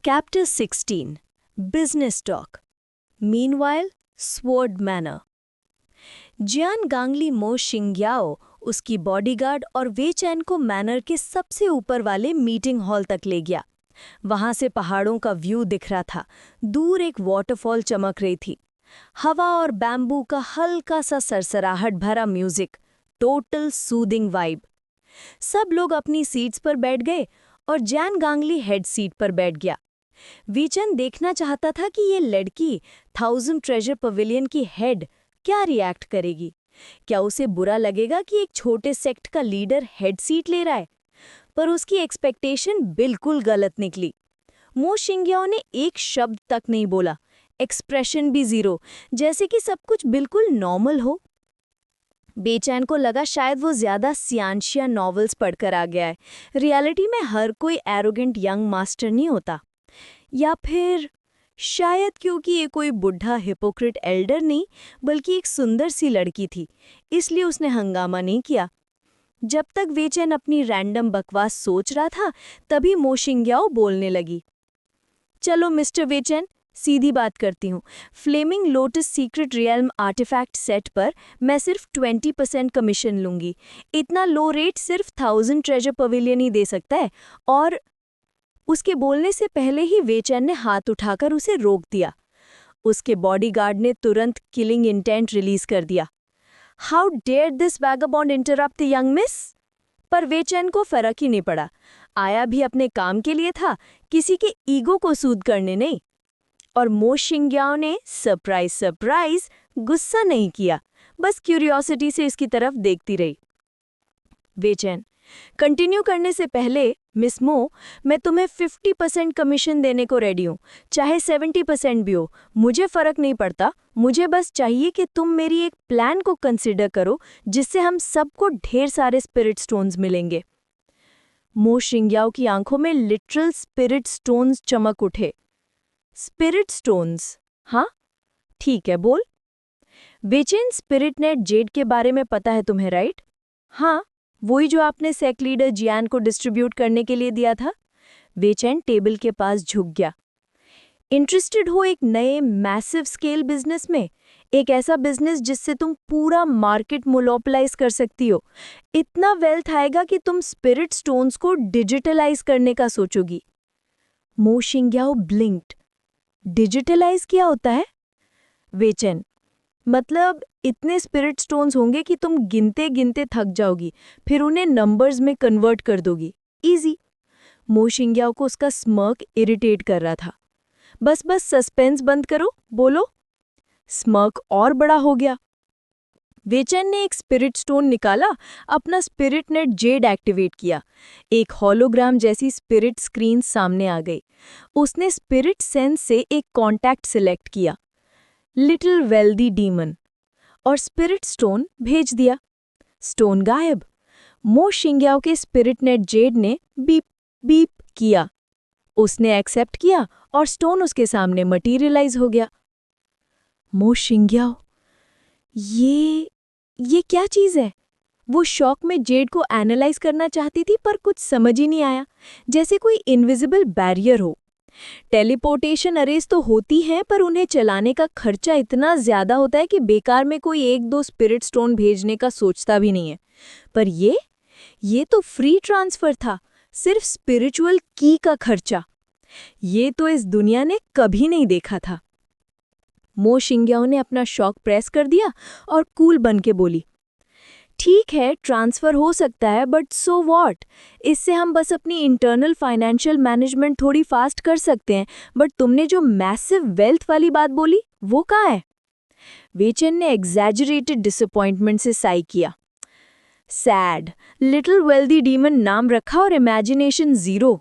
Chapter 16 Business Talk Meanwhile, Sword Manor जियान गांगली मो शिंग्याओ उसकी bodyguard और वे चैन को मैनर के सबसे ऊपर वाले मीटिंग हॉल तक ले गया। वहां से पहाड़ों का व्यू दिख रहा था। दूर एक वाटरफॉल चमक रही थी। हवा और बैम्बू का हल्का सा सरसराहट भरा म्यूजिक, टोटल सूदिंग वाइब। सब लोग अपनी सीट्स पर बैठ गए और जियान गांगली हेड सीट पर बैठ गया। वीचन देखना चाहता था कि ये लड़की 1000 ट्रेजर पवेलियन की हेड क्या रिएक्ट करेगी। क्या उसे बुरा लगेगा कि एक छोटे सेक्ट का लीडर हेड सीट ले रहा है? पर उसकी एक्सपेक्टेशन बिल्कुल गलत निकली। मो शिंग्याओ ने एक शब्द तक नहीं बोला, एक्सप्रेशन भी जीरो, जैसे कि सब कुछ बिल्कुल नॉर्मल हो। बेचैन को लगा शायद वो ज्यादा सियांशिया नॉवेल्स पढ़कर आ गया है। रियलिटी में हर कोई एरोगेंट यंग मास्टर नहीं होता। या फिर शायद क्योंकि ये कोई बुढ़ा हिपोक्रेट एल्डर नहीं बल्कि एक सुंदर सी लड़की थी, इसलिए उसने हंगामा नहीं किया। जब तक वेचन अपनी रैंडम बकवास सोच रहा था तभी मो शिंग्याओ बोलने लगी। चलो मिस्टर वेचन, सीधी बात करती हूँ। Flaming lotus secret realm artifact set पर मैं सिर्फ 20% कमीशन लूंगी। इतना लो रेट सिर्फ 1000 ट्रेजर पवेलियन ही दे सकता है। और उसके बोलने से पहले ही वेचैन ने हाथ उठाकर उसे रोक दिया। उसके बॉडीगार्ड ने तुरंत किलिंग इंटेंट रिलीज कर दिया। How dare this vagabond interrupt the young miss? पर वेचैन को फर्क ही नहीं पड़ा। आया भी अपने काम के लिए था, किसी के ईगो को सूद करने नहीं। और मो शिंग्याओ ने सरप्राइज सरप्राइज गुस्सा नहीं किया, बस क्यूरियोसिटी से इसकी तरफ देखती रही। वेचैन कंटिन्यू करने से पहले, मिस मो, मैं तुम्हें 50% कमीशन देने को रेडी हूँ, चाहे 70% भी हो, मुझे फर्क नहीं पड़ता। मुझे बस चाहिए कि तुम मेरी एक प्लान को कंसिडर करो जिससे हम सबको ढेर सारे स्पिरिट स्टोन्स मिलेंगे। मो शिंग्याओ की आंखों में लिटरल स्पिरिट स्टोन्स चमक उठे। Spirit stones? हाँ ठीक है, बोल। बेचैन, स्पिरिट नेट जेड के बारे में पता है तुम्हें, राइट? हाँ, वही जो आपने सेक लीडर जियान को डिस्ट्रीब्यूट करने के लिए दिया था। वेचैन टेबल के पास झुक गया। इंटरेस्टेड हो एक नए मैसिव स्केल बिजनेस में? एक ऐसा बिजनेस जिससे तुम पूरा मार्केट मोनोपोलाइज कर सकती हो। इतना वेल्थ आएगा कि तुम स्पिरिट स्टोन्स को डिजिटलाइज करने का सोचोगी। मो शिंग्याओ ब्लिंक्ड। डिजिटलाइज क्या होता है? वेचैन, मतलब इतने स्पिरिट स्टोन्स होंगे कि तुम गिनते गिनते थक जाओगी, फिर उन्हें नंबर्स में कन्वर्ट कर दोगी। इजी। मो शिंग्याओ को उसका स्मर्क इरिटेट कर रहा था। बस बस सस्पेंस बंद करो, बोलो। स्मर्क और बड़ा हो गया। वेचैन ने एक स्पिरिट स्टोन निकाला, अपना स्पिरिट नेट जेड एक्टिवेट किया। एक हॉलोग्राम जैसी स्पिरिट स्क्रीन सामने आ गई। उसने स्पिरिट सेंस से एक कॉन्टैक्ट सिलेक्ट किया, लिटिल वेल्दी डीमन, और स्पिरिट स्टोन भेज दिया। स्टोन गायब। मो शिंग्याओ के स्पिरिट नेट जेड ने बीप बीप किया। उसने एक्सेप्ट किया और स्टोन उसके सामने मटीरियलाइज हो गया। मो शिंग्याओ, ये क्या चीज है? वो शॉक में जेड को एनालाइज करना चाहती थी पर कुछ समझ ही नहीं आया, जैसे कोई इनविजिबल बैरियर हो। टेलीपोर्टेशन अरेज तो होती हैं पर उन्हें चलाने का खर्चा इतना ज्यादा होता है कि बेकार में कोई एक दो स्पिरिट स्टोन भेजने का सोचता भी नहीं है। पर ये तो फ्री ट्रांसफर था, सिर्फ स्पिरिचुअल की का खर्चा। ये तो इस दुनिया ने कभी नहीं देखा था। मो शिंग्याओ ने अपना शॉक प्रेस कर दिया और कूल बन के बोली, ठीक है ट्रांसफर हो सकता है, बट सो व्हाट? इससे हम बस अपनी इंटरनल फाइनेंशियल मैनेजमेंट थोड़ी फास्ट कर सकते हैं, बट तुमने जो मैसिव वेल्थ वाली बात बोली वो कहाँ है? वेचन ने एग्जैजरेटेड डिसअपॉइंटमेंट से साई किया। सैड, लिटिल वेल्दी डीमन नाम रखा और इमेजिनेशन जीरो।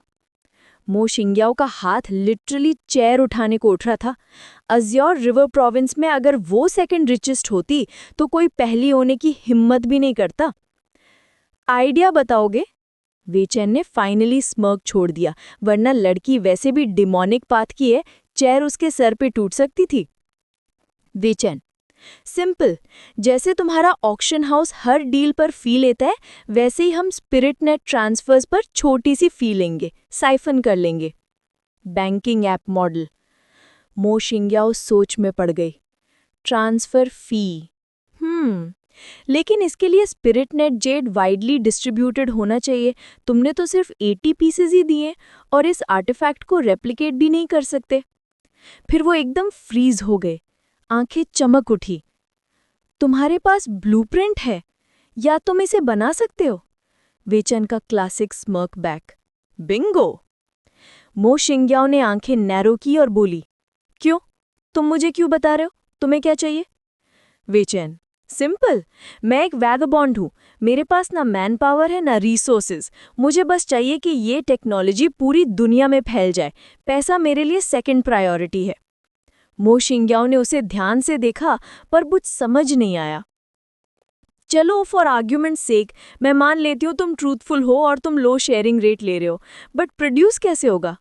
मो शिंग्याओ का हाथ लिटरली चेयर उठाने को उठ रहा था। अज्योर रिवर प्रोविंस में अगर वो सेकंड रिचेस्ट होती तो कोई पहली होने की हिम्मत भी नहीं करता। आइडिया बताओगे? वेचैन ने फाइनली स्मर्क छोड़ दिया, वरना लड़की वैसे भी डिमोनिक पाथ की है, चेयर उसके सर पे टूट सकती थी। वेचैन, सिंपल, जैसे तुम्हारा ऑक्शन हाउस हर डील पर फी लेता है, वैसे ही हम स्पिरिट नेट ट्रांसफर्स पर छोटी सी फी लेंगे, साइफन कर लेंगे। Banking app model. मो शिंग्याओ सोच में पड़ गई। Transfer fee. लेकिन इसके लिए spirit net Z widely distributed होना चाहिए। तुमने तो सिर्फ 80 पीसेज ही दिए और इस आर्टिफैक्ट को रेप्लिकेट भी नहीं कर सकते। फिर वो एकदम फ्रीज हो गए, आंखें चमक उठी। तुम्हारे पास ब्लूप्रिंट है या तुम इसे बना सकते हो? वेचन का क्लासिक स्मर्क बैक। बिंगो! मो शिंग्याओ ने आंखें नैरो की और बोली, क्यों? तुम मुझे क्यों बता रहे हो? तुम्हें क्या चाहिए? वेचन, सिंपल। मैं एक वैगबॉन्ड हूँ। मेरे पास ना मैन पावर है ना रिसोर्सेज। मुझे बस चाहिए कि ये टेक्नोलॉजी पूरी दुनिया में फैल जाए। पैसा मेरे लिए सेकंड प्रायोरिटी है। मो शिंग्याओ ने उसे ध्यान से देखा पर कुछ समझ नहीं आया। चलो फॉर आर्ग्यूमेंट सेक मैं मान लेती हूँ तुम ट्रूथफुल हो और तुम लो शेयरिंग रेट ले रहे हो, बट प्रोड्यूस कैसे होगा?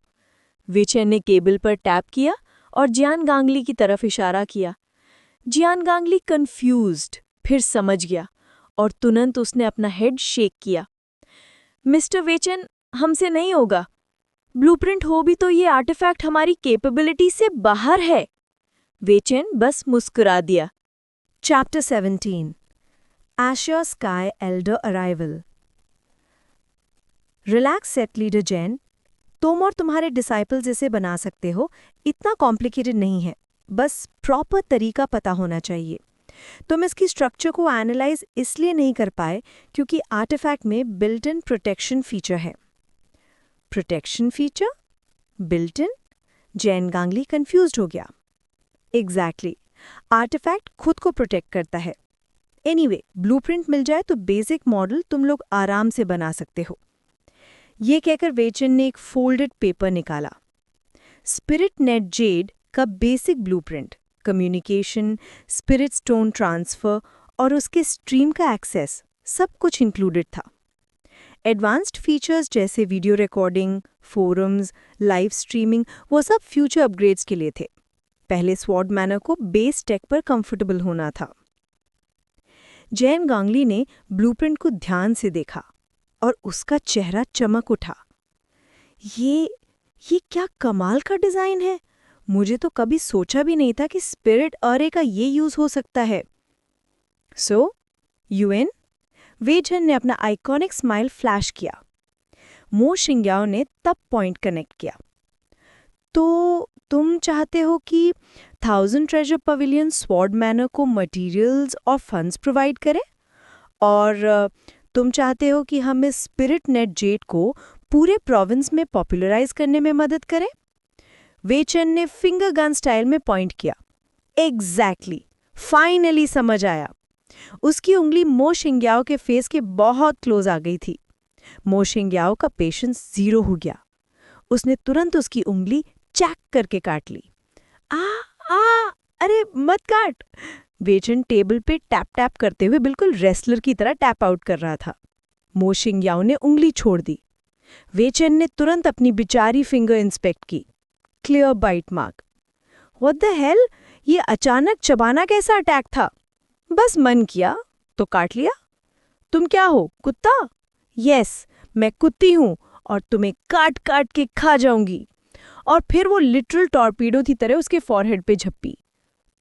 वेचन ने केबल पर टैप किया और जियान गांगली की तरफ इशारा किया। जियान गांगली कंफ्यूज्ड, फिर समझ गया और तुरंत उसने अपना हेड शेक किया। मिस्टर वेचन, हमसे नहीं होगा। ब्लूप्रिंट हो भी तो ये आर्टिफैक्ट हमारी कैपेबिलिटी से बाहर है। वेचन बस मुस्कुरा दिया। Chapter 17 Azure Sky Elder Arrival। Relax set leader Jain, तुम और तुम्हारे डिसाइपल्स इसे बना सकते हो। इतना कॉम्प्लिकेटेड नहीं है, बस प्रॉपर तरीका पता होना चाहिए। तुम इसकी स्ट्रक्चर को एनालाइज इसलिए नहीं कर पाए क्योंकि आर्टिफैक्ट में बिल्ट इन प्रोटेक्शन फीचर है। Protection feature? Built in? Jain Ganguly confused हो गया। एग्जैक्टली, आर्टिफैक्ट खुद को प्रोटेक्ट करता है। एनीवे, ब्लूप्रिंट मिल जाए तो बेसिक मॉडल तुम लोग आराम से बना सकते हो। ये कहकर वेचन ने एक फोल्डेड पेपर निकाला। स्पिरिट नेट जेड का basic blueprint, communication, spirit stone transfer और उसके स्ट्रीम का एक्सेस, सब कुछ इंक्लूडेड था। एडवांस्ड फीचर्स जैसे video recording, forums, live streaming, वो सब फ्यूचर अपग्रेड्स के लिए थे। पहले स्वॉर्ड मैनर को बेस टेक पर कंफर्टेबल होना था। जैन गांगली ने ब्लूप्रिंट को ध्यान से देखा और उसका चेहरा चमक उठा। ये क्या कमाल का डिज़ाइन है! मुझे तो कभी सोचा भी नहीं था कि स्पिरिट अरे का ये यूज़ हो सकता है। सो, यूएन? वेचन ने अपना आइकॉनिक स्माइल फ्लैश किया। मो शिंग्याओ ने तब पॉइंट कनेक्ट किया। तो तुम चाहते हो कि 1000 ट्रेजर पवेलियन स्वॉर्ड मैनर को मटेरियल्स और फंड्स प्रोवाइड करे, और तुम चाहते हो कि हम इस स्पिरिट नेट जेड को पूरे प्रोविंस में पॉपुलराइज करने में मदद करें? वेचन ने फिंगर गन स्टाइल में पॉइंट किया। एग्जैक्टली, फाइनली समझ आया। उसकी उंगली मो शिंग्याओ के फेस के बहुत क्लोज आ गई थी। मो शिंग्याओ का पेशेंस 0 हो गया। उसने तुरंत उसकी उंगली चैक करके काट ली। अरे मत काट! वेचन टेबल पे टैप टैप करते हुए बिल्कुल रेसलर की तरह टैप आउट कर रहा था। मो शिंग्याओ ने उंगली छोड़ दी। वेचन ने तुरंत अपनी बेचारी फिंगर इंस्पेक्ट की। Clear bite mark. What the hell, ये अचानक चबाना कैसा अटैक था? बस मन किया तो काट लिया। तुम क्या हो, कुत्ता? यस, मैं कुत्ती हूं और तुम्हें काट काट के खा जाऊंगी। और फिर वो लिटरल टॉर्पीडो की तरह उसके फॉरहेड पे झप्पी।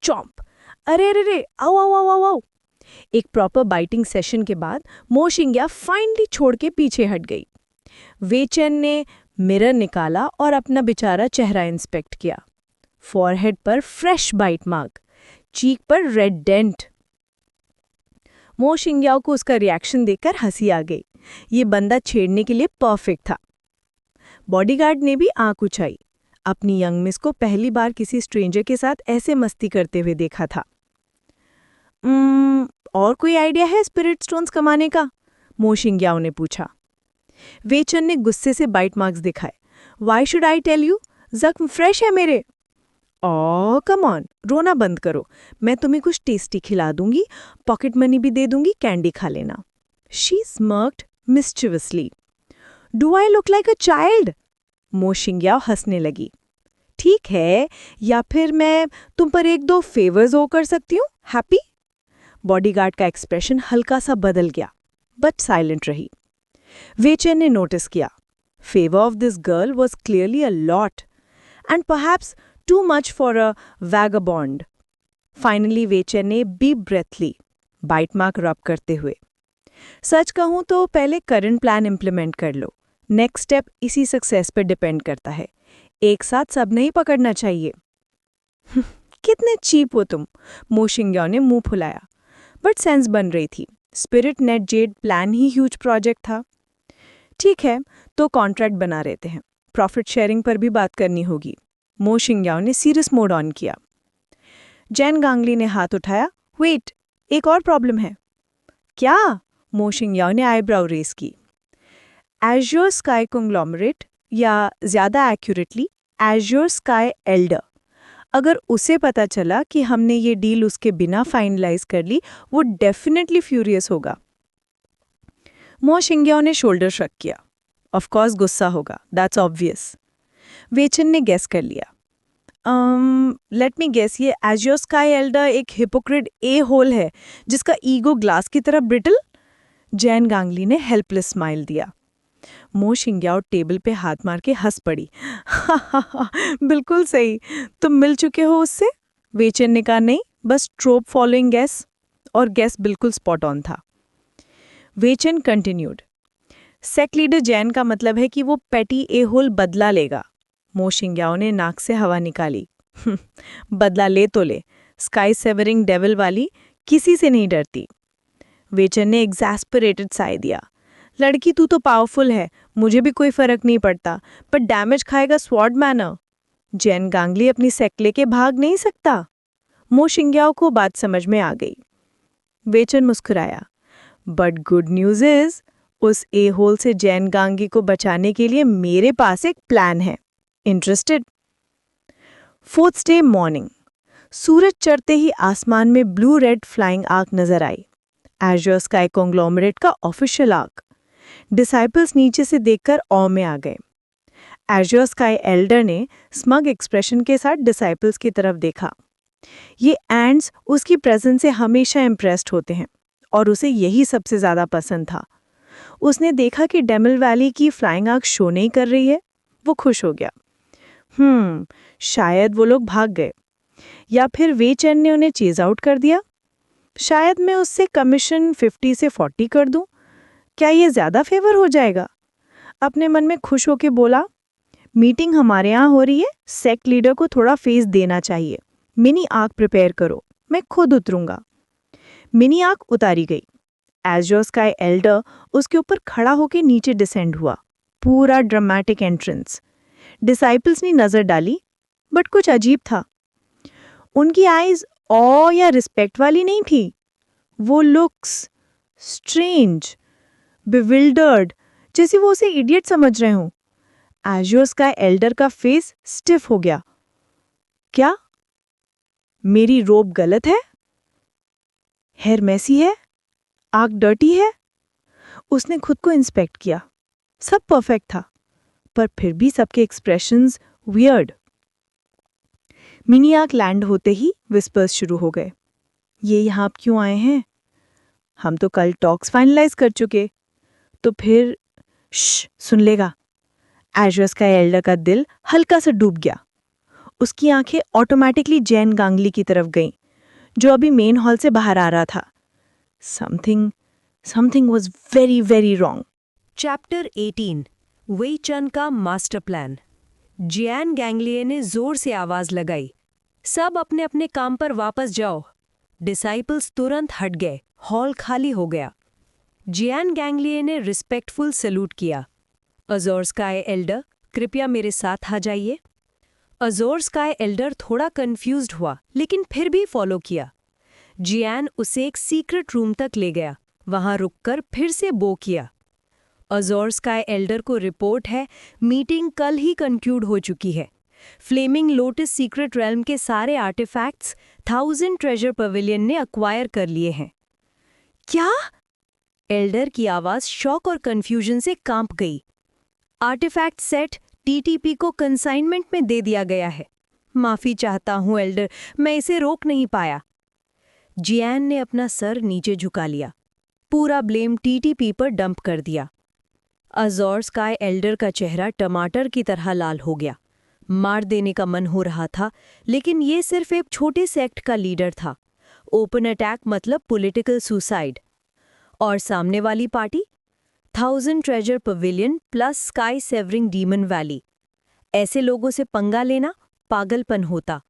चॉम्प! अरे रे रे, आओ आओ आओ आओ आओ! एक प्रॉपर बाइटिंग सेशन के बाद मो शिंग्या फाइनली छोड़ के पीछे हट गई। वेचन ने मिरर निकाला और अपना बेचारा चेहरा इंस्पेक्ट किया। फॉरहेड पर फ्रेश बाइट मार्क, चीक पर रेड डेंट। मो शिंग्याओ को उसका रिएक्शन देखकर हंसी आ गई। ये बंदा छेड़ने के लिए परफेक्ट था। बॉडीगार्ड ने भी आंख उठाई। अपनी यंग मिस को पहली बार किसी स्ट्रेंजर के साथ ऐसे मस्ती करते हुए देखा था। और कोई आइडिया है स्पिरिट स्टोन्स कमाने का? मो शिंग्याओ ने पूछा। वेचन ने गुस्से से बाइट मार्क्स दिखाए। Why should I tell you? जख्म फ्रेश है मेरे। कम ऑन, रोना बंद करो। मैं तुम्हें कुछ टेस्टी खिला दूंगी, पॉकेट मनी भी दे दूंगी, कैंडी खा लेना। She smirked mischievously. Do I look like a child? Mo Shingyao हंसने लगी। ठीक है, या फिर मैं तुम पर 1-2 फेवर्स हो कर सकती हूँ? हैप्पी? बॉडीगार्ड का एक्सप्रेशन हल्का सा बदल गया, बट साइलेंट रही। वेचन ने नोटिस किया। Favour of this girl was clearly a lot. and perhaps too much for a vagabond. Finally वेचन ने डीप ब्रेथ ली, बाइट मार्क रब करते हुए। सच कहूं तो पहले करंट प्लान इंप्लीमेंट कर लो, नेक्स्ट स्टेप इसी सक्सेस पर डिपेंड करता है, एक साथ सब नहीं पकड़ना चाहिए। कितने चीप हो तुम, मो शिंग्याओ ने मुंह फुलाया, बट सेंस बन रही थी। स्पिरिट नेट जेड प्लान ही ह्यूज प्रोजेक्ट था। ठीक है, तो कॉन्ट्रैक्ट बना रहते हैं, प्रॉफिट शेयरिंग पर भी बात करनी होगी। मो शिंग्याओ ने सीरियस मोड ऑन किया। जैन गांगली ने हाथ उठाया। वेट, एक और प्रॉब्लम है। क्या? मो शिंग्याओ ने आईब्राउ रेस की। एज्योर स्काई कंग्लोमरेट, या ज़्यादा एक्यूरेटली एज्योर स्काई एल्डर, अगर उसे पता चला कि हमने ये डील उसके बिना फाइनलाइज कर ली, वो डेफिनेटली फ्यूरियस होगा। मो शिंग्याओ ने शोल्डर श्रक किया। ऑफ कोर्स गुस्सा होगा, दैट्स ऑब्वियस। वेचन ने गेस कर लिया। लेट मी गेस, ये एज्योर स्काई एल्डर एक हिपोक्रेट ए होल है जिसका ईगो ग्लास की तरह ब्रिटल। जैन गांगली ने हेल्पलेस स्माइल दिया। मो शिंग्याओ टेबल पे हाथ मार के हंस पड़ी। बिल्कुल सही, तुम मिल चुके हो उससे? वेचन ने कहा नहीं, बस ट्रोप फॉलोइंग गेस, और गेस बिल्कुल स्पॉट ऑन था। वेचन कंटिन्यूड। सेक लीडर जैन का मतलब है कि वो पेटी ए होल बदला लेगा। मो शिंग्याओ ने नाक से हवा निकाली। बदला ले तो ले, स्काई सेवरिंग डेविल वाली किसी से नहीं डरती। वेचन ने एग्जैस्परेटेड साय दिया। लड़की तू तो पावरफुल है, मुझे भी कोई फर्क नहीं पड़ता, पर डैमेज खाएगा स्वॉर्ड मैनर। जैन गांगली अपनी सेक लेके भाग नहीं सकता। मो शिंग्याओ को बात समझ में आ गई। वेचन मुस्कुराया। बट गुड न्यूज इज, उस ए होल से जैन गांगी को बचाने के लिए मेरे पास एक प्लान है। इंटरेस्टेड? फोर्थ डे मॉर्निंग, सूरज चढ़ते ही आसमान में ब्लू रेड फ्लाइंग आर्क नजर आई। एज्योर स्काई कॉन्ग्लोमरेट का ऑफिशियल आर्क। डिसाइपल्स नीचे से देखकर ऑ में आ गए। एज्योर स्काई एल्डर ने स्मग एक्सप्रेशन के साथ डिसाइपल्स की तरफ देखा। ये एंड्स उसकी प्रेजेंस से हमेशा इम्प्रेस्ड होते हैं और उसे यही सबसे ज्यादा पसंद था। उसने देखा कि डेमिल वैली की फ्लाइंग आर्क शो नहीं कर रही है, वो खुश हो गया। शायद वो लोग भाग गए, या फिर वेचन ने उन्हें चेज आउट कर दिया। शायद मैं उससे कमीशन 50 से 40 कर दूं, क्या ये ज्यादा फेवर हो जाएगा? अपने मन में खुश होके बोला, मीटिंग हमारे यहाँ हो रही है, सेक्ट लीडर को थोड़ा फेस देना चाहिए। मिनी आर्क प्रिपेयर करो, मैं खुद उतरूंगा। मिनी आर्क उतारी गई। एज्योर स्काई एल्डर उसके ऊपर खड़ा होकर नीचे डिसेंड हुआ। पूरा ड्रामेटिक एंट्रेंस। डिसाइपल्स ने नजर डाली, बट कुछ अजीब था। उनकी आईज ऑ या रिस्पेक्ट वाली नहीं थी, वो लुक्स स्ट्रेंज, बिविल्डर्ड, जैसे वो उसे इडियट समझ रहे हों। एज्योर स्काई एल्डर का फेस स्टिफ हो गया। क्या मेरी रोब गलत है? हेयर मैसी है? आर्क डर्टी है? उसने खुद को इंस्पेक्ट किया। सब परफेक्ट था, पर फिर भी सबके expressions weird. Mini arc land होते ही विस्पर्स शुरू हो गए। ये यहाँ आप क्यों आए हैं? हम तो कल टॉक्स फाइनलाइज कर चुके। तो फिर सुन लेगा। एज्योर स्काई एल्डर का दिल हल्का सा डूब गया। उसकी आंखें ऑटोमेटिकली जैन गांगली की तरफ गईं, जो अभी मेन हॉल से बाहर आ रहा था। Something was very very wrong. Chapter 18, वेई चन का मास्टर प्लान। जियान गैंगलिए ने जोर से आवाज लगाई, सब अपने अपने काम पर वापस जाओ। डिसाइपल्स तुरंत हट गए, हॉल खाली हो गया। जियान गैंगलिए ने रिस्पेक्टफुल सैल्यूट किया। अजोर स्काई एल्डर, कृपया मेरे साथ आ जाइए। अजोर स्काई एल्डर थोड़ा कंफ्यूज्ड हुआ, लेकिन फिर भी फॉलो किया। जियान उसे एक सीक्रेट रूम तक ले गया, वहां रुककर फिर से बो किया। अजोर स्काई एल्डर को रिपोर्ट है, मीटिंग कल ही कंक्लूड हो चुकी है। फ्लेमिंग लोटस सीक्रेट रेल्म के सारे आर्टिफैक्ट्स 1000 ट्रेजर पवेलियन ने अक्वायर कर लिए हैं। क्या? एल्डर की आवाज शॉक और कंफ्यूजन से कांप गई। आर्टिफैक्ट सेट टीटीपी को कंसाइनमेंट में दे दिया गया है। माफी चाहता हूं एल्डर, मैं इसे रोक नहीं पाया। जियान ने अपना सर नीचे झुका लिया, पूरा ब्लेम टीटीपी पर डंप कर दिया। अजोर स्काई एल्डर का चेहरा टमाटर की तरह लाल हो गया। मार देने का मन हो रहा था, लेकिन ये सिर्फ एक छोटे सेक्ट का लीडर था। ओपन अटैक मतलब पॉलिटिकल सुसाइड। और सामने वाली party 1000 treasure pavilion plus sky savouring demon valley. ऐसे लोगों से पंगा लेना पागलपन होता।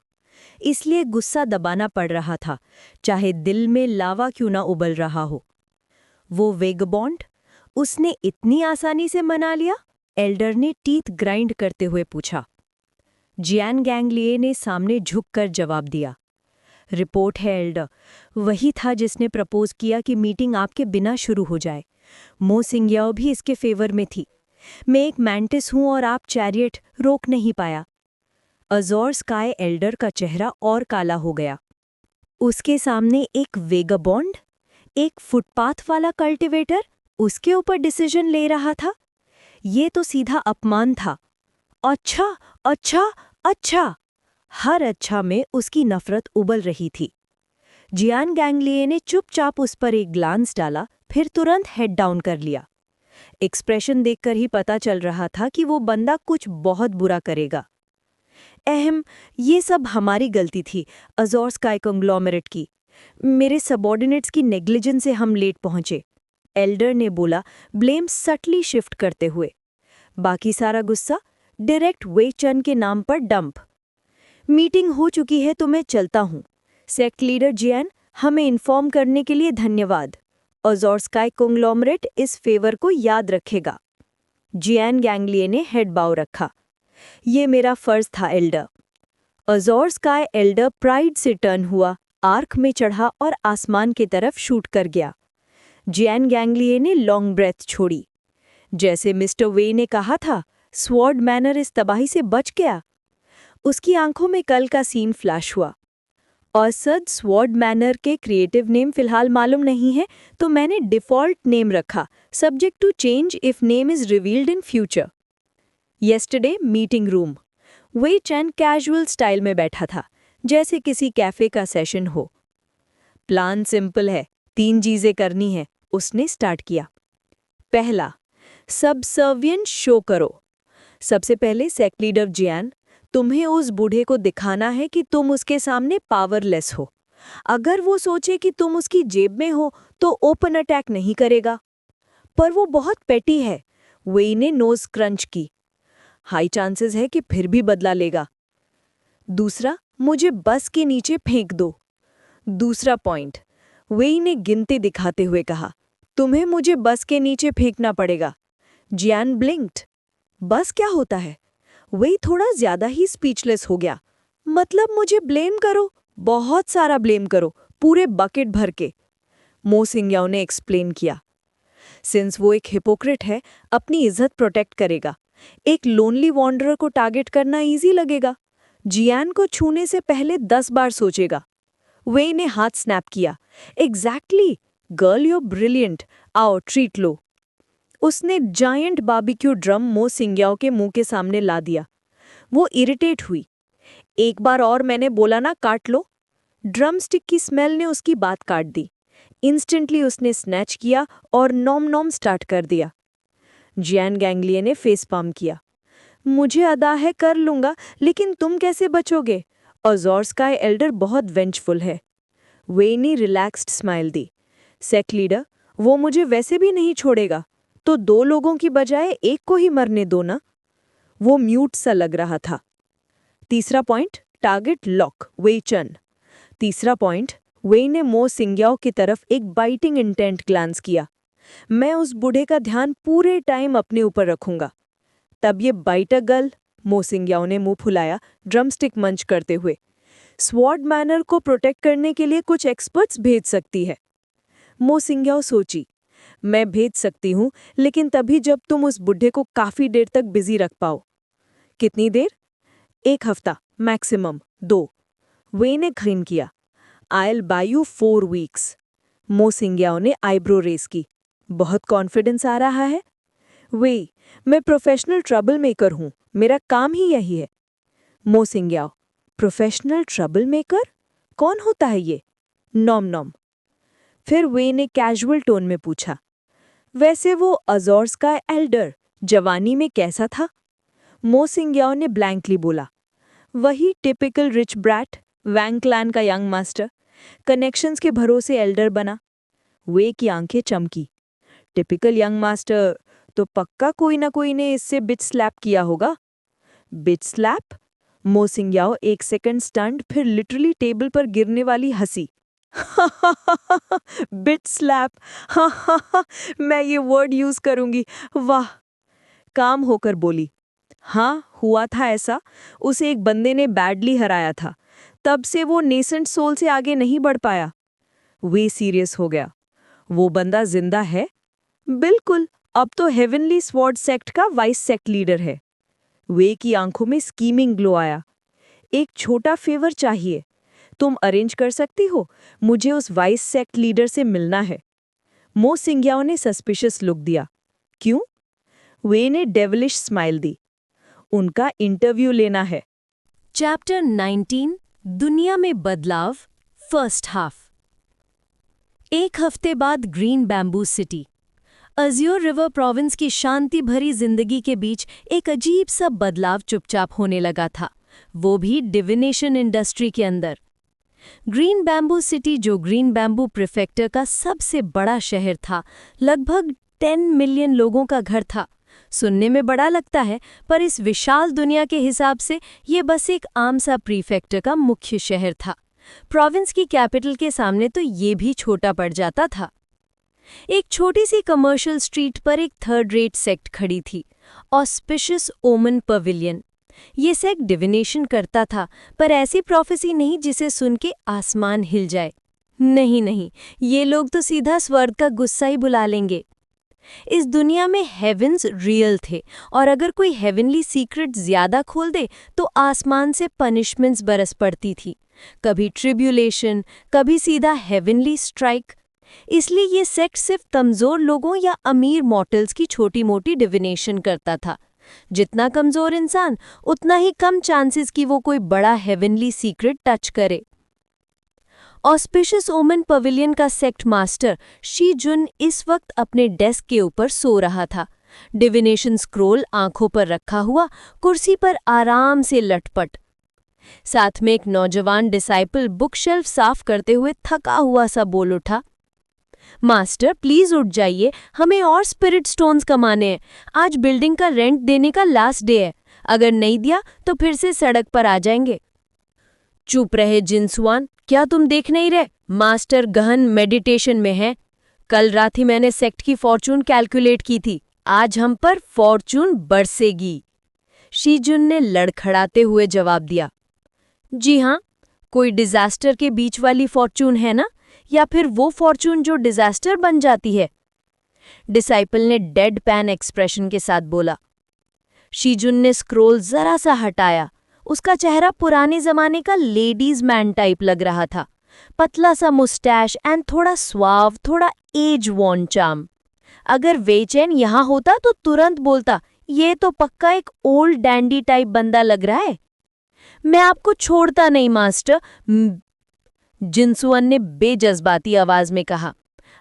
इसलिए गुस्सा दबाना पड़ रहा था, चाहे दिल में लावा क्यों ना उबल रहा हो। वो वेगबॉन्ड उसने इतनी आसानी से मना लिया? एल्डर ने टीथ ग्राइंड करते हुए पूछा। जियान गैंगलिए ने सामने झुककर जवाब दिया। रिपोर्ट है एल्डर, वही था जिसने प्रपोज किया कि मीटिंग आपके बिना शुरू हो जाए। मो सिंग्याओ भी इसके फेवर में थी। मैं एक मैंटिस हूं और आप चैरियट, रोक नहीं पाया। अजोर स्काई एल्डर का चेहरा और काला हो गया। उसके सामने एक वेगाबॉन्ड, एक फुटपाथ वाला कल्टिवेटर उसके ऊपर डिसीजन ले रहा था। ये तो सीधा अपमान था। अच्छा अच्छा अच्छा, हर अच्छा में उसकी नफरत उबल रही थी। जियान गैंगलिए ने चुपचाप उस पर एक ग्लांस डाला, फिर तुरंत हेड डाउन कर लिया। एक्सप्रेशन देखकर ही पता चल रहा था कि वो बंदा कुछ बहुत बुरा करेगा। ये सब हमारी गलती थी, अजोर स्काई कंग्लोमरेट की। मेरे सबॉर्डिनेट्स की नेग्लिजेंस से हम लेट पहुंचे, एल्डर ने बोला, ब्लेम सटली शिफ्ट करते हुए। बाकी सारा गुस्सा डायरेक्ट वे चन के नाम पर डंप। मीटिंग हो चुकी है तो मैं चलता हूँ। सेक्ट लीडर जियान, हमें इन्फॉर्म करने के लिए धन्यवाद। अजोर स्काई कंग्लोमरेट इस फेवर को याद रखेगा। जियान गैंगलिए ने हेड बाउ रखा। ये मेरा फर्ज था एल्डर। अजोर स्काई एल्डर प्राइड से टर्न हुआ, आर्क में चढ़ा और आसमान की तरफ शूट कर गया। जियान गैंगलिए ने लॉन्ग ब्रेथ छोड़ी। जैसे मिस्टर वे ने कहा था, स्वॉर्ड मैनर इस तबाही से बच गया। उसकी आंखों में कल का सीन फ्लैश हुआ। औसत स्वॉर्ड मैनर के क्रिएटिव नेम फिलहाल मालूम नहीं है, तो मैंने डिफ़ॉल्ट नेम रखा, subject to change if name is revealed in future. Yesterday meeting room. वे चैन कैजुअल स्टाइल में बैठा था, जैसे किसी कैफे का सेशन हो। प्लान सिंपल है, 3 चीजें करनी है, उसने स्टार्ट किया। पहला, सबसर्विएंट शो करो। सबसे पहले सेक्ट लीडर जियान, तुम्हें उस बूढ़े को दिखाना है कि तुम उसके सामने पावरलेस हो। अगर वो सोचे कि तुम उसकी जेब में हो तो ओपन अटैक नहीं करेगा। पर वो बहुत पेटी है। वेई ने नोज क्रंच की। हाई चांसेस है कि फिर भी बदला लेगा। दूसरा, मुझे बस के नीचे फेंक दो। दूसरा पॉइंट, वेई ने गिनती दिखाते हुए कहा, तुम्हें मुझे बस के नीचे फेंकना पड़ेगा। जियान ब्लिंक्ड। बस क्या होता है? वेई थोड़ा ज्यादा ही स्पीचलेस हो गया। मतलब मुझे ब्लेम करो, बहुत सारा ब्लेम करो, पूरे बकेट भर के। मो सिंग्याओ ने एक्सप्लेन किया। सिंस वो एक हिपोक्रेट है, अपनी इज्जत प्रोटेक्ट करेगा। एक लोनली वॉन्डरर को टारगेट करना इजी लगेगा। जियान को छूने से पहले 10 बार सोचेगा। वेई ने हाथ स्नैप किया। एग्जैक्टली, गर्ल यू ब्रिलियंट, आओ ट्रीट लो। उसने जायंट बारबेक्यू ड्रम मो सिंग्याओ के मुंह के सामने ला दिया। वो इरिटेट हुई। एक बार और मैंने बोला ना, काट लो। ड्रम स्टिक की स्मेल ने उसकी बात काट दी। इंस्टेंटली उसने स्नैच किया और नॉम नॉम स्टार्ट कर दिया। जियान गैंगलिए ने फेस पाम किया। मुझे अदा है, कर लूंगा, लेकिन तुम कैसे बचोगे? अजोर स्काई एल्डर बहुत वेंचफुल है। वे ने रिलैक्स्ड स्माइल दी। सेक्ट लीडर, वो मुझे वैसे भी नहीं छोड़ेगा, तो 2 लोगों की बजाय एक को ही मरने दो ना। वो म्यूट सा लग रहा था। तीसरा पॉइंट, टारगेट लॉक, वे चन। तीसरा पॉइंट, वे ने मो सिंग्याओ की तरफ एक बाइटिंग इंटेंट ग्लांस किया। मैं उस बूढ़े का ध्यान पूरे टाइम अपने ऊपर रखूंगा। तब ये बाइटर गर्ल, मो सिंग्याओ ने मुंह फुलाया, ड्रमस्टिक मंच करते हुए, स्वॉर्ड मैनर को प्रोटेक्ट करने के लिए कुछ एक्सपर्ट्स भेज सकती है। मो सिंग्याओ सोची, मैं भेज सकती हूँ, लेकिन तभी जब तुम उस बुढ़े को काफी देर तक बिजी रख पाओ। कितनी देर? 1 हफ्ता, मैक्सिमम 2। वे ने ग्रीन किया। I'll buy you 4 weeks। मो सिंग्याओ ने आईब्रो रेस की। बहुत कॉन्फिडेंस आ रहा है। वे, मैं प्रोफेशनल ट्रबल मेकर हूँ, मेरा काम ही यही है। मो सिंग्याओ, प्रोफेशनल ट्रबल मेकर? कौन होता है ये? नॉम नॉम। फिर वे ने कैजुअल टोन में पूछा, वैसे वो अजोर स्काई एल्डर जवानी में कैसा था? मो सिंग्याओ ने ब्लैंकली बोला, वही टिपिकल रिच ब्रैट, वैंग क्लैन का यंग मास्टर, कनेक्शंस के भरोसे एल्डर बना। वे की आंखें चमकी। टिपिकल यंग मास्टर, तो पक्का कोई ना कोई ने इससे बिच स्लैप किया होगा। बिच स्लैप? मो सिंह एक सेकंड स्टंट, फिर लिटरली टेबल पर गिरने वाली हंसी। बिट स्लैप, मैं ये वर्ड यूज करूंगी, वाह। काम होकर बोली, हाँ हुआ था ऐसा। उसे एक बंदे ने बैडली हराया था, तब से वो नेसेंट सोल से आगे नहीं बढ़ पाया। वे सीरियस हो गया। वो बंदा जिंदा है? बिल्कुल, अब तो हेवनली स्वॉर्ड सेक्ट का वाइस सेक्ट लीडर है। वे की आंखों में स्कीमिंग ग्लो आया। एक छोटा फेवर चाहिए, तुम अरेंज कर सकती हो? मुझे उस वाइस सेक्ट लीडर से मिलना है। मो सिंह ने सस्पिशियस लुक दिया। क्यों? वे ने डेविलिश स्माइल दी। उनका इंटरव्यू लेना है। चैप्टर 19 दुनिया में बदलाव, फर्स्ट हाफ। एक हफ्ते बाद green bamboo city. Azure river province की शांति भरी जिंदगी के बीच एक अजीब सा बदलाव चुपचाप होने लगा था, वो भी डिविनेशन इंडस्ट्री के अंदर। ग्रीन बैम्बू सिटी, जो ग्रीन बैम्बू प्रीफेक्टर का सबसे बड़ा शहर था, लगभग 10 मिलियन लोगों का घर था। सुनने में बड़ा लगता है, पर इस विशाल दुनिया के हिसाब से ये बस एक आम सा प्रीफेक्टर का मुख्य शहर था। प्रोविंस की कैपिटल के सामने तो ये भी छोटा पड़ जाता था। एक छोटी सी कमर्शियल स्ट्रीट पर एक थर्ड रेट सेक्ट खड़ी थी, ऑस्पिशियस ओमन पवेलियन। ये सेक्ट डिविनेशन करता था, पर ऐसी प्रोफेसी नहीं जिसे सुन के आसमान हिल जाए। नहीं, ये लोग तो सीधा स्वर्ग का गुस्सा ही बुला लेंगे। इस दुनिया में हेवन्स रियल थे, और अगर कोई हेवनली सीक्रेट ज्यादा खोल दे तो आसमान से पनिशमेंट्स बरस पड़ती थी। कभी ट्रिब्यूलेशन, कभी सीधा हेवनली स्ट्राइक। इसलिए ये सेक्ट सिर्फ कमजोर लोगों या अमीर मॉर्टल्स की छोटी मोटी डिविनेशन करता था। जितना कमजोर इंसान, उतना ही कम चांसेस कि वो कोई बड़ा हेवनली सीक्रेट टच करे। ऑस्पिशियस ओमन पवेलियन का सेक्ट मास्टर शी जुन इस वक्त अपने डेस्क के ऊपर सो रहा था, डिविनेशन स्क्रोल आंखों पर रखा हुआ, कुर्सी पर आराम से लटपट। साथ में एक नौजवान डिसाइपल बुक शेल्फ साफ करते हुए थका हुआ सा बोल उठा, मास्टर प्लीज उठ जाइए, हमें और स्पिरिट स्टोन्स कमाने हैं। आज बिल्डिंग का रेंट देने का लास्ट डे है, अगर नहीं दिया तो फिर से सड़क पर आ जाएंगे। चुप रहे जिनसुआन, क्या तुम देख नहीं रहे? मास्टर गहन मेडिटेशन में है। कल रात ही मैंने सेक्ट की फॉर्चून कैलकुलेट की थी, आज हम पर फॉर्चून बरसेगी। शीजुन ने लड़खड़ाते हुए जवाब दिया, जी हाँ, कोई डिजास्टर के बीच वाली फॉर्चून है ना, या फिर वो फॉर्चून जो डिजास्टर बन जाती है? डिसाइपल ने डेड पैन एक्सप्रेशन के साथ बोला। शीजुन ने स्क्रोल जरा सा हटाया। उसका चेहरा पुराने जमाने का लेडीज मैन टाइप लग रहा था, पतला सा मुस्टैश एंड थोड़ा स्वाव, थोड़ा एज वॉर्न चार्म। अगर वेचैन यहाँ होता तो तुरंत बोलता, ये तो पक्का एक ओल्ड डैंडी टाइप बंदा लग रहा है। मैं आपको छोड़ता नहीं मास्टर, जिनसुअन ने बेजज्बाती आवाज में कहा।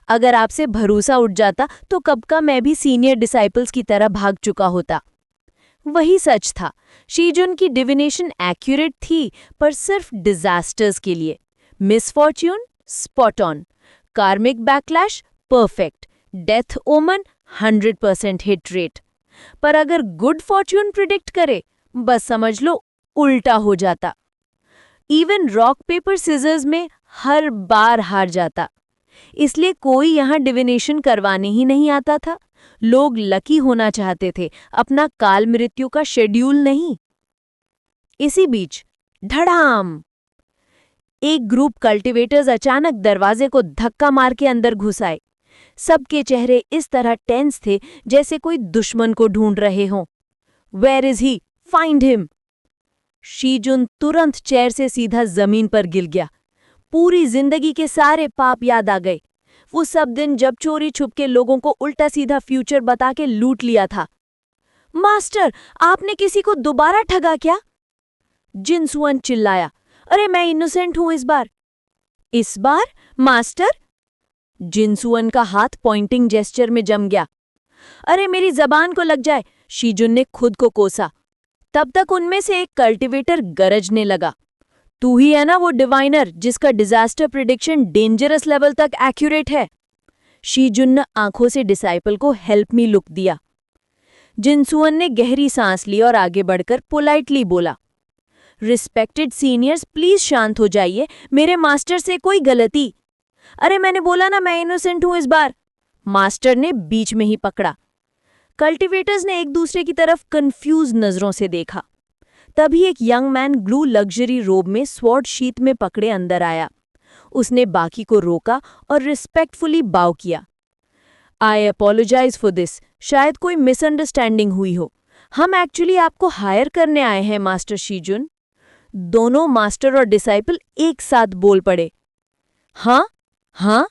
अगर आपसे भरोसा उठ जाता तो कब का मैं भी सीनियर डिसाइपल्स की तरह भाग चुका होता। वही सच था, शीजुन की डिविनेशन एक्यूरेट थी, पर सिर्फ डिजास्टर्स के लिए। मिसफॉर्च्यून स्पॉट ऑन, कार्मिक बैकलैश परफेक्ट, डेथ ओमन 100% हिट रेट। पर अगर गुड फॉर्च्यून प्रिडिक्ट करे, बस समझ लो उल्टा हो जाता। इवन रॉक पेपर सीजर्स में हर बार हार जाता। इसलिए कोई यहाँ डिविनेशन करवाने ही नहीं आता था। लोग लकी होना चाहते थे, अपना काल मृत्यु का शेड्यूल नहीं। इसी बीच धड़ाम, एक ग्रुप कल्टीवेटर्स अचानक दरवाजे को धक्का मार के अंदर घुस आए। सबके चेहरे इस तरह टेंस थे जैसे कोई दुश्मन को ढूंढ रहे हों। Where is he? Find him. Shijun तुरंत चेयर से सीधा जमीन पर गिर गया। पूरी जिंदगी के सारे पाप याद आ गए। वो सब दिन जब चोरी छुप के लोगों को उल्टा सीधा फ्यूचर बता के लूट लिया था। मास्टर, आपने किसी को दोबारा ठगा क्या? जिनसुअन चिल्लाया। अरे मैं इनोसेंट हूं इस बार। इस बार? मास्टर? जिनसुअन का हाथ पॉइंटिंग जेस्चर में जम गया। अरे मेरी जबान को लग जाए, शीजुन ने खुद को कोसा। तब तक उनमें से एक कल्टीवेटर गरजने लगा। तू ही है ना वो डिवाइनर जिसका डिजास्टर प्रिडिक्शन डेंजरस लेवल तक एक्यूरेट है? शीजुन ने आंखों से डिसाइपल को हेल्प मी लुक दिया। जिनसुअन ने गहरी सांस ली और आगे बढ़कर पोलाइटली बोला, रिस्पेक्टेड सीनियर्स प्लीज शांत हो जाइए, मेरे मास्टर से कोई गलती। अरे मैंने बोला ना मैं इनोसेंट हूं इस बार, मास्टर ने बीच में ही पकड़ा। कल्टीवेटर्स ने एक दूसरे की तरफ कंफ्यूज नजरों से देखा। तभी एक यंग मैन ब्लू लग्जरी रोब में स्वॉर्ड शीट में पकड़े अंदर आया। उसने बाकी को रोका और रिस्पेक्टफुली बाव किया। आई अपोलोजाइज फॉर दिस, शायद कोई मिसअंडरस्टैंडिंग हुई हो। हम एक्चुअली आपको हायर करने आए हैं मास्टर शीजुन। दोनों मास्टर और डिसाइपल एक साथ बोल पड़े। हाँ हाँ,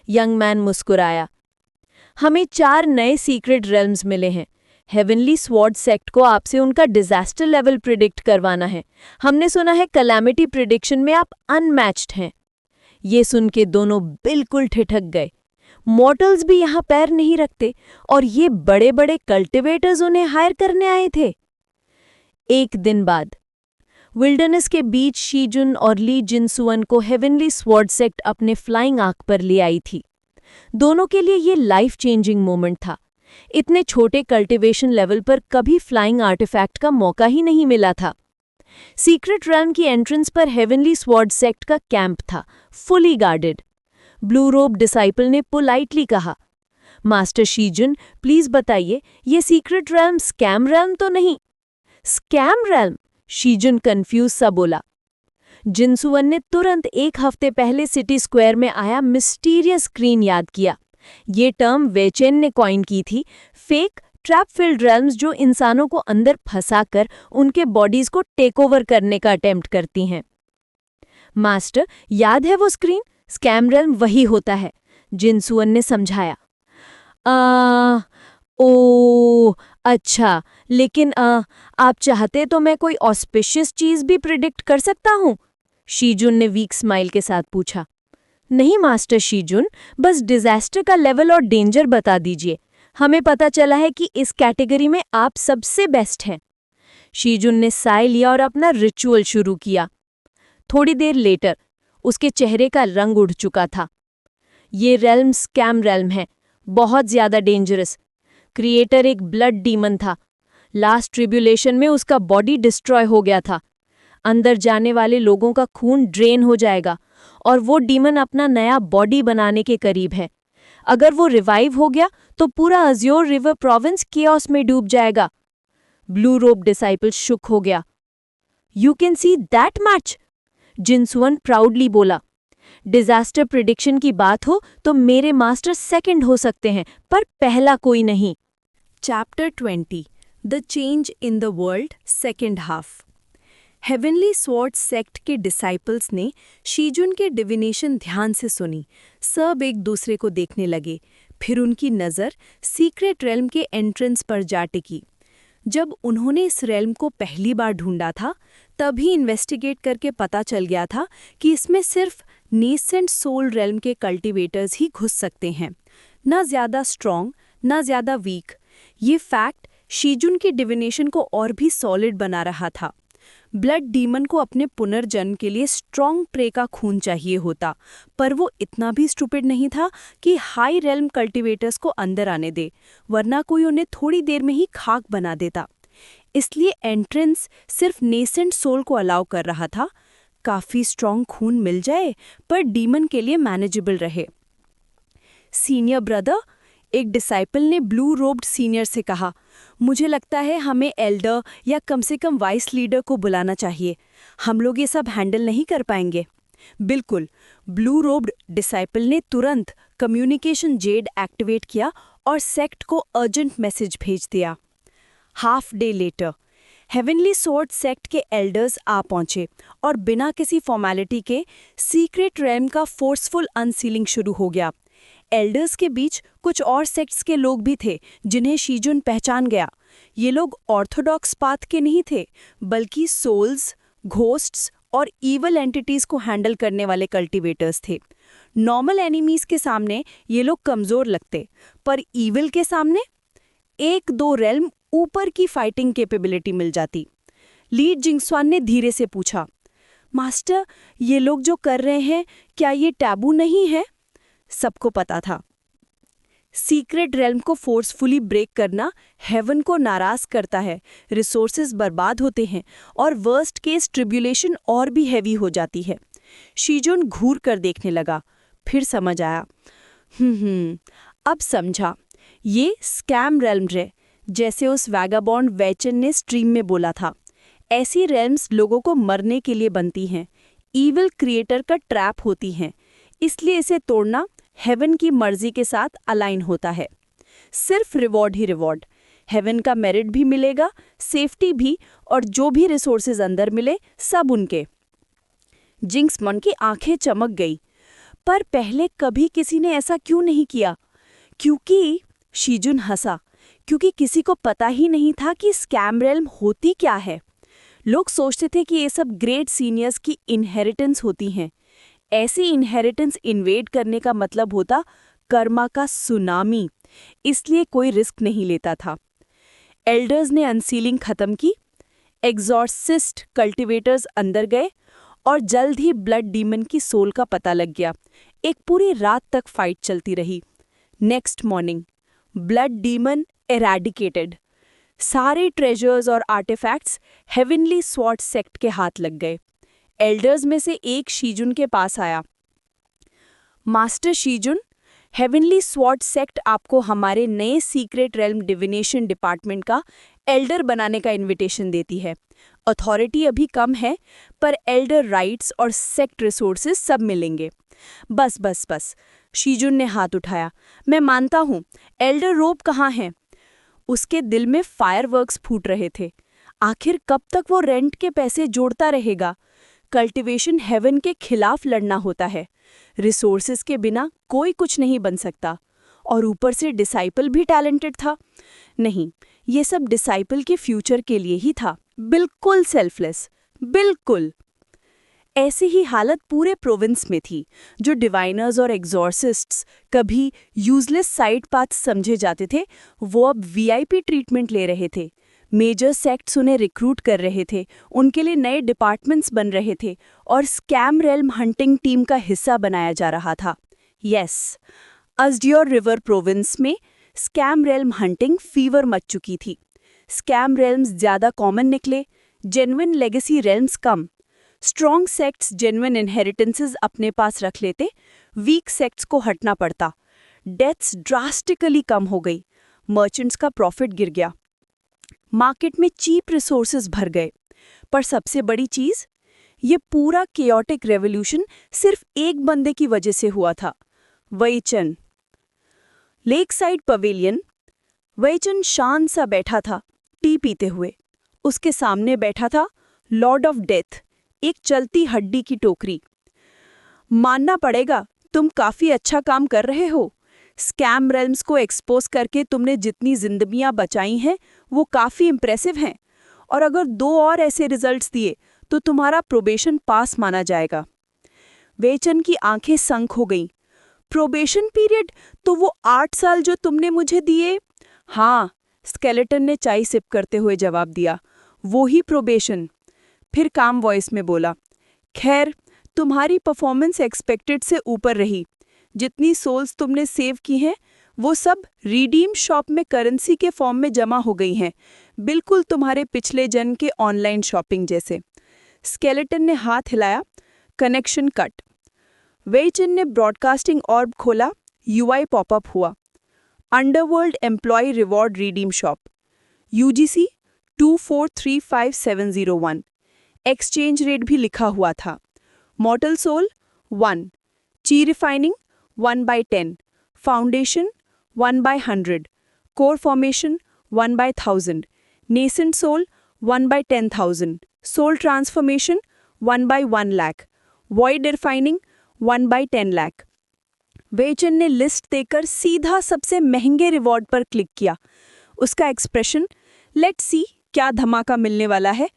यंग मैन मुस्कुराया। हमें 4 नए सीक्रेट रेल्म्स मिले हैं। हेवनली स्वॉर्ड सेक्ट को आपसे उनका डिजास्टर लेवल प्रिडिक्ट करवाना है। हमने सुना है कैलामिटी प्रिडिक्शन में आप अनमैच्ड हैं। ये सुन के दोनों बिल्कुल ठिठक गए। मॉर्टल्स भी यहाँ पैर नहीं रखते और ये बड़े बड़े कल्टिवेटर्स उन्हें हायर करने आए थे। एक दिन बाद विल्डरनेस के बीच शीजुन और ली जिनसुअन को हेवनली स्वॉर्ड सेक्ट अपने फ्लाइंग आर्क पर ले आई थी। दोनों के लिए ये लाइफ चेंजिंग मोमेंट था। इतने छोटे कल्टीवेशन लेवल पर कभी फ्लाइंग आर्टिफैक्ट का मौका ही नहीं मिला था। सीक्रेट रेल्म की एंट्रेंस पर हेवनली स्वॉर्ड सेक्ट का कैंप था, फुली गार्डेड। ब्लू रोब डिसाइपल ने पोलाइटली कहा, मास्टर शीजुन प्लीज बताइए, ये सीक्रेट रेल्म स्कैम रेल्म तो नहीं? Scam realm? शीजुन कंफ्यूज सा बोला। जिनसुअन ने तुरंत 1 हफ्ते पहले सिटी स्क्वायर में आया मिस्टीरियस स्क्रीन याद किया। ये टर्म वेचेन ने कॉइन की थी, फेक ट्रैप फिल्ड रेल्म्स जो इंसानों को अंदर फंसाकर उनके बॉडीज को टेक ओवर करने का अटेम्प्ट करती हैं। मास्टर, याद है वो स्क्रीन? स्कैम रेल्म वही होता है, जिनसुअन ने समझाया। ओ अच्छा, लेकिन आप चाहते तो मैं कोई ऑस्पिशियस चीज भी प्रिडिक्ट कर सकता हूं? शीजुन ने वीक स्माइल के साथ पूछा। नहीं मास्टर शीजुन, बस डिजास्टर का लेवल और डेंजर बता दीजिए। हमें पता चला है कि इस कैटेगरी में आप सबसे बेस्ट हैं। शीजुन ने साय लिया और अपना रिचुअल शुरू किया। थोड़ी देर लेटर उसके चेहरे का रंग उड़ चुका था। ये रेल्म स्कैम रेल्म है, बहुत ज्यादा डेंजरस। क्रिएटर एक ब्लड डीमन था। लास्ट ट्रिब्यूलेशन में उसका बॉडी डिस्ट्रॉय हो गया था। अंदर जाने वाले लोगों का खून ड्रेन हो जाएगा और वो डीमन अपना नया बॉडी बनाने के करीब है। अगर वो रिवाइव हो गया तो पूरा अज्योर रिवर प्रोविंस केओस में डूब जाएगा। ब्लू रोब डिसाइपल शुक हो गया। You can see that much? Jinsuan proudly बोला। डिजास्टर प्रिडिक्शन की बात हो तो मेरे मास्टर सेकंड हो सकते हैं, पर पहला कोई नहीं। Chapter 20 the change in the world, second half. Heavenly sword sect के डिसाइपल्स ने शीजुन के डिविनेशन ध्यान से सुनी। सब एक दूसरे को देखने लगे। फिर उनकी नज़र सीक्रेट रेल्म के एंट्रेंस पर जा टिकी। जब उन्होंने इस रेल्म को पहली बार ढूंढा था, तभी इन्वेस्टिगेट करके पता चल गया था कि इसमें सिर्फ नेसेंट सोल रेल्म के कल्टीवेटर्स ही घुस सकते हैं। ना ज़्यादा स्ट्रॉन्ग, ना ज़्यादा वीक। ये फैक्ट शीजुन की डिविनेशन को और भी सॉलिड बना रहा था। ब्लड डीमन को अपने पुनर्जन्म के लिए स्ट्रॉन्ग प्रे का खून चाहिए होता, पर वो इतना भी स्टूपिड नहीं था कि हाई रेल्म कल्टीवेटर्स को अंदर आने दे, वरना कोई उन्हें थोड़ी देर में ही खाक बना देता। इसलिए एंट्रेंस सिर्फ नेसेंट सोल को अलाउ कर रहा था। काफ़ी स्ट्रॉन्ग खून मिल जाए पर डीमन के लिए मैनेजेबल रहे। सीनियर ब्रदर, एक डिसाइपल ने ब्लू रोब्ड सीनियर से कहा, मुझे लगता है हमें एल्डर या कम से कम वाइस लीडर को बुलाना चाहिए। हम लोग ये सब हैंडल नहीं कर पाएंगे। बिल्कुल, ब्लू रोब्ड डिसाइपल ने तुरंत कम्युनिकेशन जेड एक्टिवेट किया और सेक्ट को अर्जेंट मैसेज भेज दिया। Half day letter heavenly sword sect के एल्डर्स आ पहुंचे और बिना किसी फॉर्मेलिटी के सीक्रेट रेल्म का फोर्सफुल अनसीलिंग शुरू हो गया। एल्डर्स के बीच कुछ और सेक्ट्स के लोग भी थे जिन्हें शीजुन पहचान गया। ये लोग ऑर्थोडॉक्स पाथ के नहीं थे, बल्कि सोल्स, घोस्ट्स और ईवल एंटिटीज को हैंडल करने वाले कल्टीवेटर्स थे। नॉर्मल एनिमीज के सामने ये लोग कमजोर लगते, पर ईविल के सामने 1-2 रेल्म ऊपर की फाइटिंग कैपेबिलिटी मिल जाती। ली जिंगस्वान ने धीरे से पूछा, मास्टर, ये लोग जो कर रहे हैं, क्या ये टैबू नहीं है? सबको पता था, सीक्रेट रेल्म को फोर्सफुली ब्रेक करना हेवन को नाराज करता है, रिसोर्सेज बर्बाद होते हैं और वर्स्ट केस ट्रिब्यूलेशन और भी हैवी हो जाती है। शीजुन घूर कर देखने लगा, फिर समझ आया। अब समझा, ये स्कैम रेल्म है, जैसे उस वैगाबॉन्ड वैचन ने स्ट्रीम में बोला था। ऐसी रेल्म्स लोगों को मरने के लिए बनती हैं, ईविल क्रिएटर का ट्रैप होती हैं, इसलिए इसे तोड़ना हेवन की मर्जी के साथ अलाइन होता है। सिर्फ रिवॉर्ड ही रिवॉर्ड, हेवन का मेरिट भी मिलेगा, सेफ्टी भी, और जो भी रिसोर्सेज अंदर मिले सब उनके। जिंक्समन की आंखें चमक गई, पर पहले कभी किसी ने ऐसा क्यों नहीं किया? क्योंकि शीजुन हंसा, क्योंकि किसी को पता ही नहीं था कि स्कैम रेल्म होती क्या है। लोग सोचते थे कि ये सब ग्रेट सीनियर्स की इनहेरिटेंस होती हैं। ऐसी इनहेरिटेंस इन्वेड करने का मतलब होता कर्मा का सुनामी, इसलिए कोई रिस्क नहीं लेता था। एल्डर्स ने अनसीलिंग खत्म की, एग्जॉर्सिस्ट कल्टिवेटर्स अंदर गए और जल्द ही ब्लड डीमन की सोल का पता लग गया। एक पूरी रात तक फाइट चलती रही। Next morning blood demon eradicated. सारे ट्रेजर्स और आर्टिफैक्ट्स हेवनली स्वॉर्ड सेक्ट के हाथ लग गए। एल्डर्स में से एक शीजुन के पास आया। मास्टर शीजुन, हेवनली स्वॉर्ड सेक्ट आपको हमारे नए सीक्रेट रेल्म डिविनेशन डिपार्टमेंट का एल्डर बनाने का इनविटेशन देती है। अथॉरिटी अभी कम है, पर एल्डर राइट्स और सेक्ट रिसोर्सेज सब मिलेंगे। बस, शीजुन ने हाथ उठाया। मैं मानता हूँ, एल्डर रोब कहाँ है? उसके दिल में फायरवर्क्स फूट रहे थे। आखिर कब तक वो रेंट के पैसे जोड़ता रहेगा? कल्टीवेशन हेवन के खिलाफ लड़ना होता है। रिसोर्सेज के बिना कोई कुछ नहीं बन सकता। और ऊपर से डिसाइपल भी टैलेंटेड था। नहीं, ये सब डिसाइपल के फ्यूचर के लिए ही था। बिल्कुल सेल्फलेस, बिल्कुल। ऐसी ही हालत पूरे प्रोविंस में थी। जो डिवाइनर्स और एग्जॉर्सिस्ट्स कभी यूजलेस साइड पाथ समझे जाते थे, वो अब वीआईपी ट्रीटमेंट ले रहे थे। मेजर सेक्ट्स उन्हें रिक्रूट कर रहे थे, उनके लिए नए डिपार्टमेंट्स बन रहे थे और स्कैम रेल्म हंटिंग टीम का हिस्सा बनाया जा रहा था। यस, अज़्ड्योर रिवर प्रोविंस में scam realm hunting fever much चुकी थी। स्कैम रेल्म्स ज़्यादा कॉमन निकले, जेन्युइन लेगेसी रेल्म्स कम। स्ट्रॉन्ग सेक्ट्स जेन्युइन इनहेरिटेंसेस अपने पास रख लेते, वीक सेक्ट्स को हटना पड़ता। डेथ्स ड्रास्टिकली कम हो गई, मर्चेंट्स का प्रॉफिट गिर गया, मार्केट में चीप रिसोर्सेज भर गए। पर सबसे बड़ी चीज, ये पूरा केओटिक रेवोल्यूशन सिर्फ एक बंदे की वजह से हुआ था, Weichen. Lakeside pavilion. Weichen शांत सा बैठा था, टी पीते हुए। उसके सामने बैठा था लॉर्ड ऑफ डेथ, एक चलती हड्डी की टोकरी। मानना पड़ेगा, तुम काफी अच्छा काम कर रहे हो। स्कैम रेल्म्स को एक्सपोज करके तुमने जितनी जिंदगियां बचाई हैं, वो काफी इंप्रेसिव हैं। और अगर 2 और ऐसे रिजल्ट्स दिए तो तुम्हारा प्रोबेशन पास माना जाएगा। वेचन की आंखें संक हो गईं। Probation period? तो वो 8 साल जो तुमने मुझे दिए? हाँ, स्केलेटन ने चाय सिप करते हुए जवाब दिया, वो ही प्रोबेशन। फिर काम वॉइस में बोला, खैर, तुम्हारी परफॉर्मेंस एक्सपेक्टेड से ऊपर रही। जितनी सोल्स तुमने सेव की हैं, वो सब रिडीम शॉप में करेंसी के फॉर्म में जमा हो गई हैं, बिल्कुल तुम्हारे पिछले जन्म के ऑनलाइन शॉपिंग जैसे। स्केलेटन ने हाथ हिलाया, कनेक्शन कट। वेइचन ने ब्रॉडकास्टिंग ऑर्ब खोला, यूआई पॉपअप हुआ। Underworld employ reward redeem shop, UGC 2435701। Exchange rate भी लिखा हुआ था। Mortal soul 1, chi refining 1/10, foundation 1/100, core formation 1/1000, nascent soul 1/10,000, soul transformation 1/1 lakh, void refining 1/10 lakh. Weichen ने लिस्ट देकर सीधा सबसे महंगे रिवॉर्ड पर क्लिक किया। उसका एक्सप्रेशन, लेट्स सी क्या धमाका मिलने वाला है,